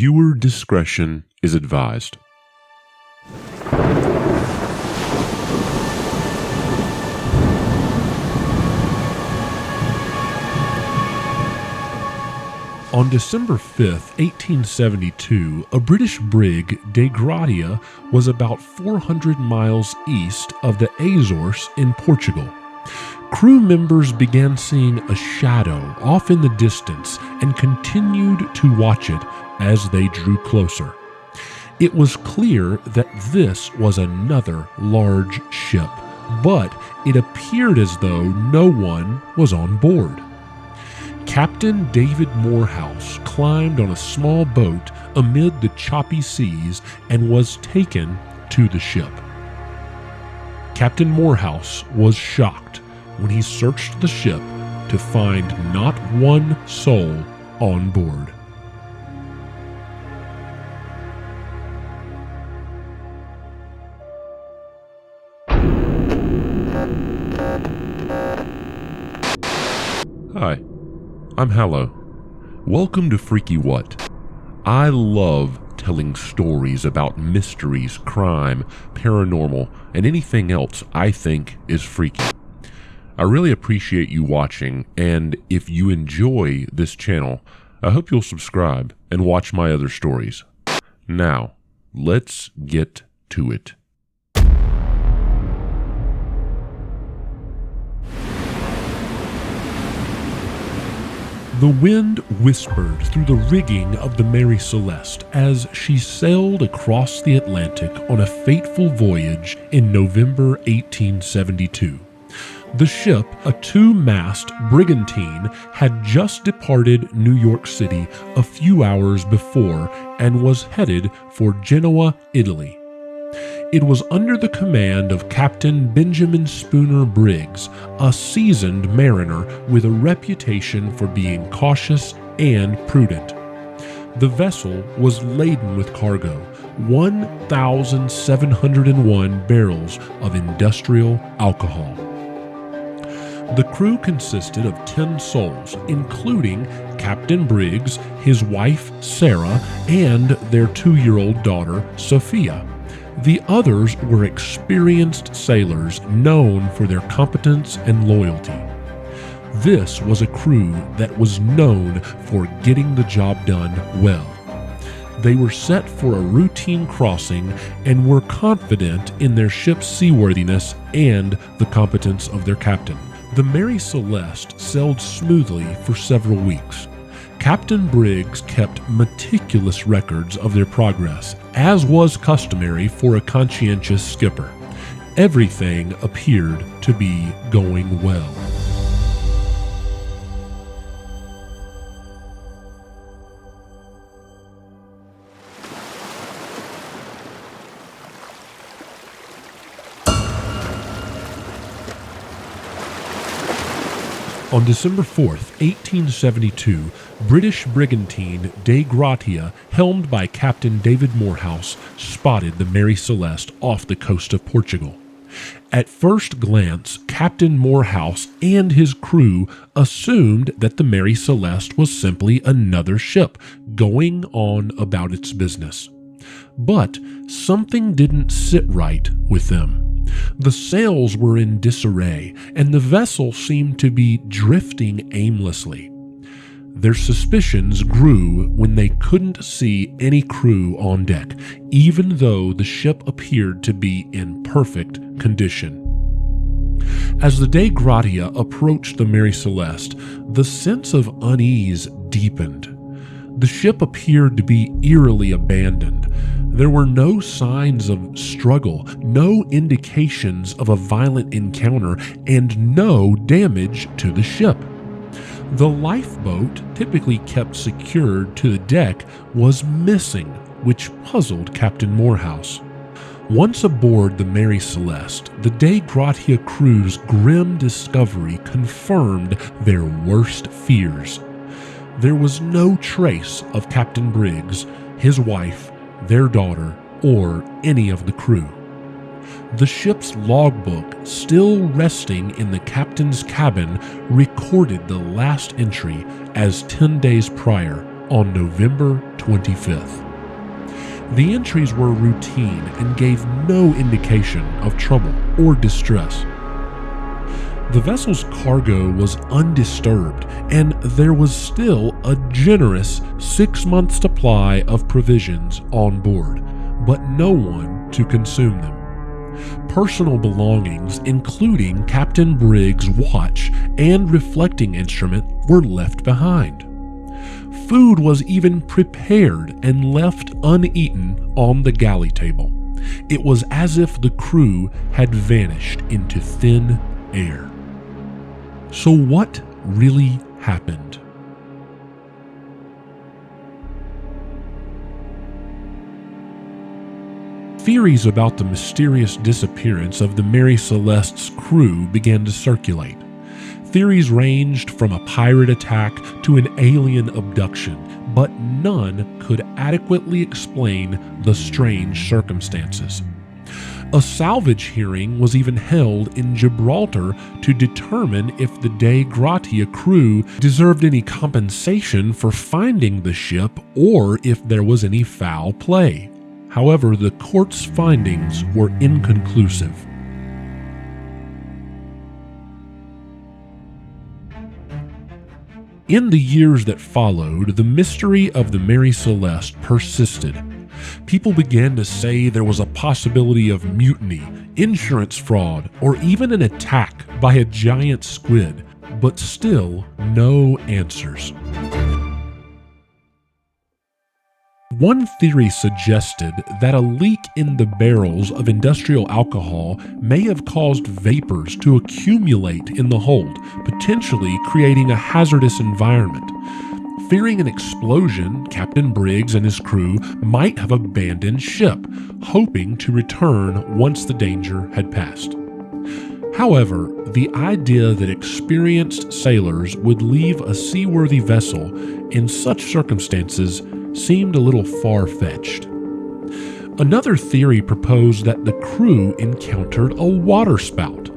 Viewer discretion is advised. On December 5th, 1872, a British brig, Dei Gratia, was about 400 miles east of the Azores in Portugal. Crew members began seeing a shadow off in the distance and continued to watch it as they drew closer. It was clear that this was another large ship, but it appeared as though no one was on board. Captain David Morehouse climbed on a small boat amid the choppy seas and was taken to the ship. Captain Morehouse was shocked when he searched the ship to find not one soul on board. Hi, I'm Hallow. Welcome to Freaky What. I love telling stories about mysteries, crime, paranormal, and anything else I think is freaky. I really appreciate you watching, and if you enjoy this channel, I hope you'll subscribe and watch my other stories. Now, let's get to it. The wind whispered through the rigging of the Mary Celeste as she sailed across the Atlantic on a fateful voyage in November 1872. The ship, a two-mast brigantine, had just departed New York City a few hours before and was headed for Genoa, Italy. It was under the command of Captain Benjamin Spooner Briggs, a seasoned mariner with a reputation for being cautious and prudent. The vessel was laden with cargo, 1,701 barrels of industrial alcohol. The crew consisted of 10 souls, including Captain Briggs, his wife Sarah, and their 2-year-old daughter Sophia. The others were experienced sailors known for their competence and loyalty. This was a crew that was known for getting the job done well. They were set for a routine crossing and were confident in their ship's seaworthiness and the competence of their captain. The Mary Celeste sailed smoothly for several weeks. Captain Briggs kept meticulous records of their progress, as was customary for a conscientious skipper. Everything appeared to be going well. On December 4th, 1872, British brigantine Dei Gratia, helmed by Captain David Morehouse, spotted the Mary Celeste off the coast of Portugal. At first glance, Captain Morehouse and his crew assumed that the Mary Celeste was simply another ship going on about its business. But something didn't sit right with them. The sails were in disarray, and the vessel seemed to be drifting aimlessly. Their suspicions grew when they couldn't see any crew on deck, even though the ship appeared to be in perfect condition. As the Dei Gratia approached the Mary Celeste, the sense of unease deepened. The ship appeared to be eerily abandoned. There were no signs of struggle, no indications of a violent encounter, and no damage to the ship. The lifeboat, typically kept secured to the deck, was missing, which puzzled Captain Morehouse. Once aboard the Mary Celeste, the Dei Gratia crew's grim discovery confirmed their worst fears. There was no trace of Captain Briggs, his wife, their daughter, or any of the crew. The ship's logbook, still resting in the captain's cabin, recorded the last entry as 10 days prior, on November 25th. The entries were routine and gave no indication of trouble or distress. The vessel's cargo was undisturbed, and there was still a generous 6-month supply of provisions on board, but no one to consume them. Personal belongings, including Captain Briggs' watch and reflecting instrument, were left behind. Food was even prepared and left uneaten on the galley table. It was as if the crew had vanished into thin air. So what really happened? Theories about the mysterious disappearance of the Mary Celeste's crew began to circulate. Theories ranged from a pirate attack to an alien abduction, but none could adequately explain the strange circumstances. A salvage hearing was even held in Gibraltar to determine if the Dei Gratia crew deserved any compensation for finding the ship or if there was any foul play. However, the court's findings were inconclusive. In the years that followed, the mystery of the Mary Celeste persisted. People began to say there was a possibility of mutiny, insurance fraud, or even an attack by a giant squid, but still no answers. One theory suggested that a leak in the barrels of industrial alcohol may have caused vapors to accumulate in the hold, potentially creating a hazardous environment. Fearing an explosion, Captain Briggs and his crew might have abandoned ship, hoping to return once the danger had passed. However, the idea that experienced sailors would leave a seaworthy vessel in such circumstances seemed a little far-fetched. Another theory proposed that the crew encountered a waterspout,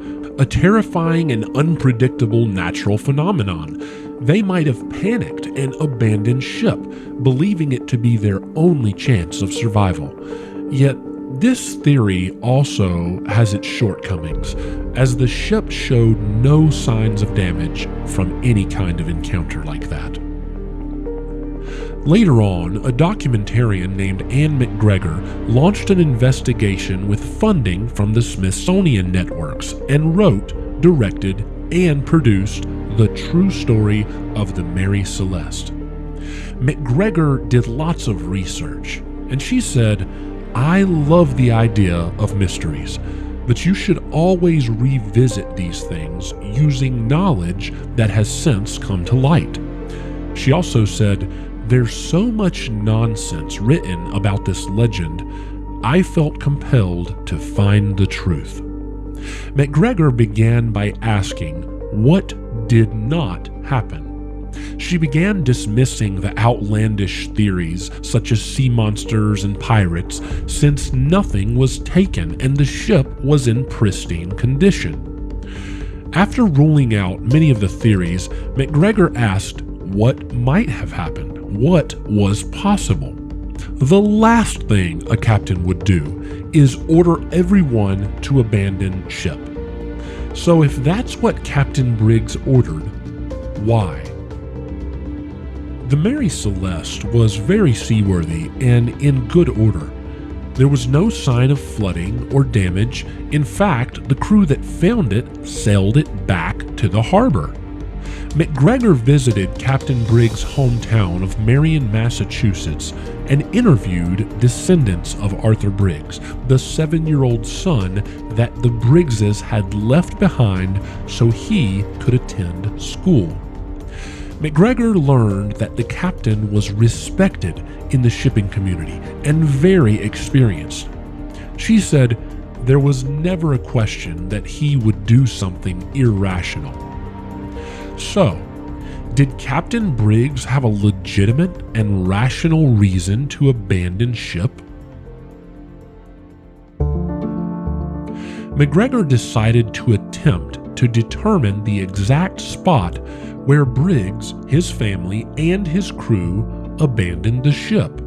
a terrifying and unpredictable natural phenomenon. They might have panicked and abandoned ship, believing it to be their only chance of survival. Yet, this theory also has its shortcomings, as the ship showed no signs of damage from any kind of encounter like that. Later on, a documentarian named Anne McGregor launched an investigation with funding from the Smithsonian Networks and wrote, directed, and produced The True Story of the Mary Celeste. McGregor did lots of research, and she said, "I love the idea of mysteries, but you should always revisit these things using knowledge that has since come to light." She also said, "There's so much nonsense written about this legend, I felt compelled to find the truth." McGregor began by asking, what did not happen? She began dismissing the outlandish theories such as sea monsters and pirates, since nothing was taken and the ship was in pristine condition. After ruling out many of the theories, McGregor asked what might have happened, what was possible. The last thing a captain would do is order everyone to abandon ship. So if that's what Captain Briggs ordered, why? The Mary Celeste was very seaworthy and in good order. There was no sign of flooding or damage. In fact, the crew that found it sailed it back to the harbor. McGregor visited Captain Briggs' hometown of Marion, Massachusetts, and interviewed descendants of Arthur Briggs, the 7-year-old son that the Briggses had left behind so he could attend school. McGregor learned that the captain was respected in the shipping community and very experienced. She said there was never a question that he would do something irrational. So, did Captain Briggs have a legitimate and rational reason to abandon ship? McGregor decided to attempt to determine the exact spot where Briggs, his family, and his crew abandoned the ship.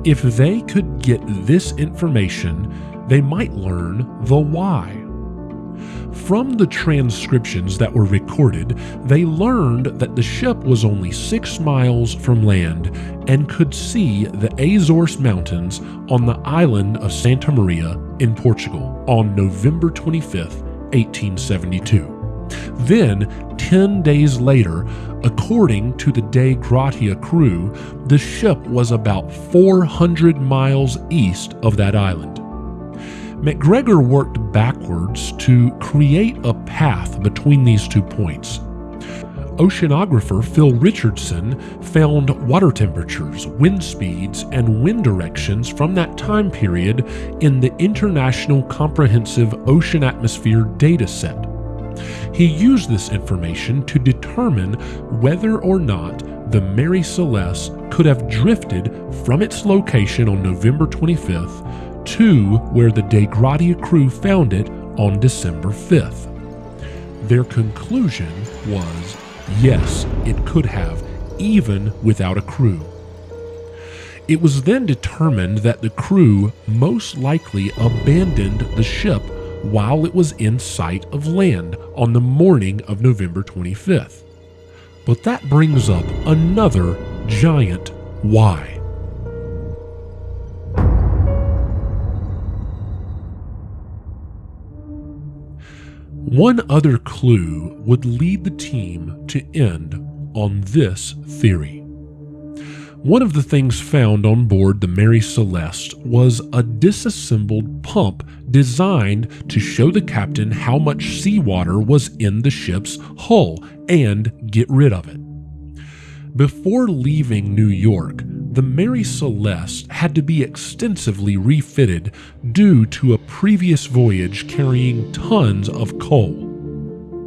If they could get this information, they might learn the why. From the transcriptions that were recorded, they learned that the ship was only 6 miles from land and could see the Azores Mountains on the island of Santa Maria in Portugal on November 25th, 1872. Then, 10 days later, according to the Dei Gratia crew, the ship was about 400 miles east of that island. MacGregor worked backwards to create a path between these 2 points. Oceanographer Phil Richardson found water temperatures, wind speeds, and wind directions from that time period in the International Comprehensive Ocean Atmosphere data set. He used this information to determine whether or not the Mary Celeste could have drifted from its location on November 25th to where the Dei Gratia crew found it on December 5th. Their conclusion was, yes, it could have, even without a crew. It was then determined that the crew most likely abandoned the ship while it was in sight of land on the morning of November 25th. But that brings up another giant why. One other clue would lead the team to end on this theory. One of the things found on board the Mary Celeste was a disassembled pump designed to show the captain how much seawater was in the ship's hull and get rid of it. Before leaving New York, the Mary Celeste had to be extensively refitted due to a previous voyage carrying tons of coal.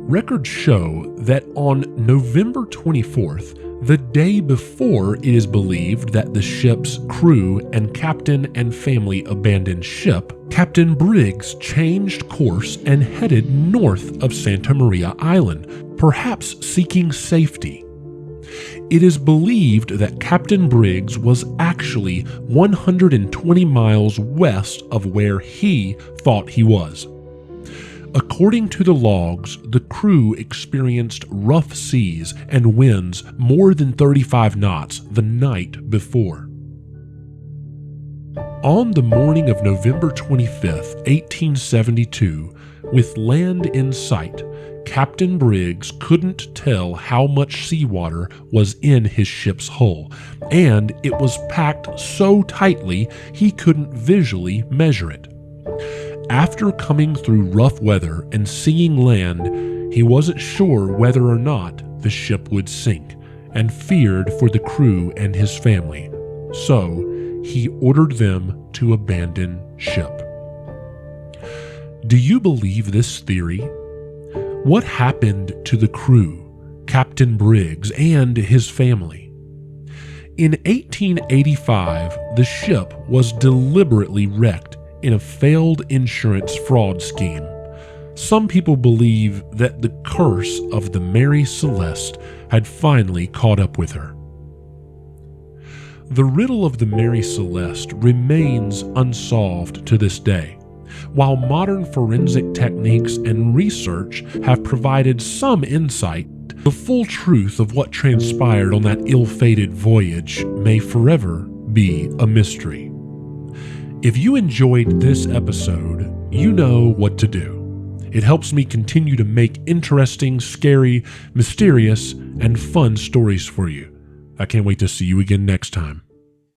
Records show that on November 24th, the day before it is believed that the ship's crew and captain and family abandoned ship, Captain Briggs changed course and headed north of Santa Maria Island, perhaps seeking safety. It is believed that Captain Briggs was actually 120 miles west of where he thought he was. According to the logs, the crew experienced rough seas and winds more than 35 knots the night before. On the morning of November 25th, 1872, with land in sight, Captain Briggs couldn't tell how much seawater was in his ship's hull, and it was packed so tightly he couldn't visually measure it. After coming through rough weather and seeing land, he wasn't sure whether or not the ship would sink, and feared for the crew and his family, so he ordered them to abandon ship. Do you believe this theory? What happened to the crew, Captain Briggs, and his family? In 1885, the ship was deliberately wrecked in a failed insurance fraud scheme. Some people believe that the curse of the Mary Celeste had finally caught up with her. The riddle of the Mary Celeste remains unsolved to this day. While modern forensic techniques and research have provided some insight, the full truth of what transpired on that ill-fated voyage may forever be a mystery. If you enjoyed this episode, you know what to do. It helps me continue to make interesting, scary, mysterious, and fun stories for you. I can't wait to see you again next time.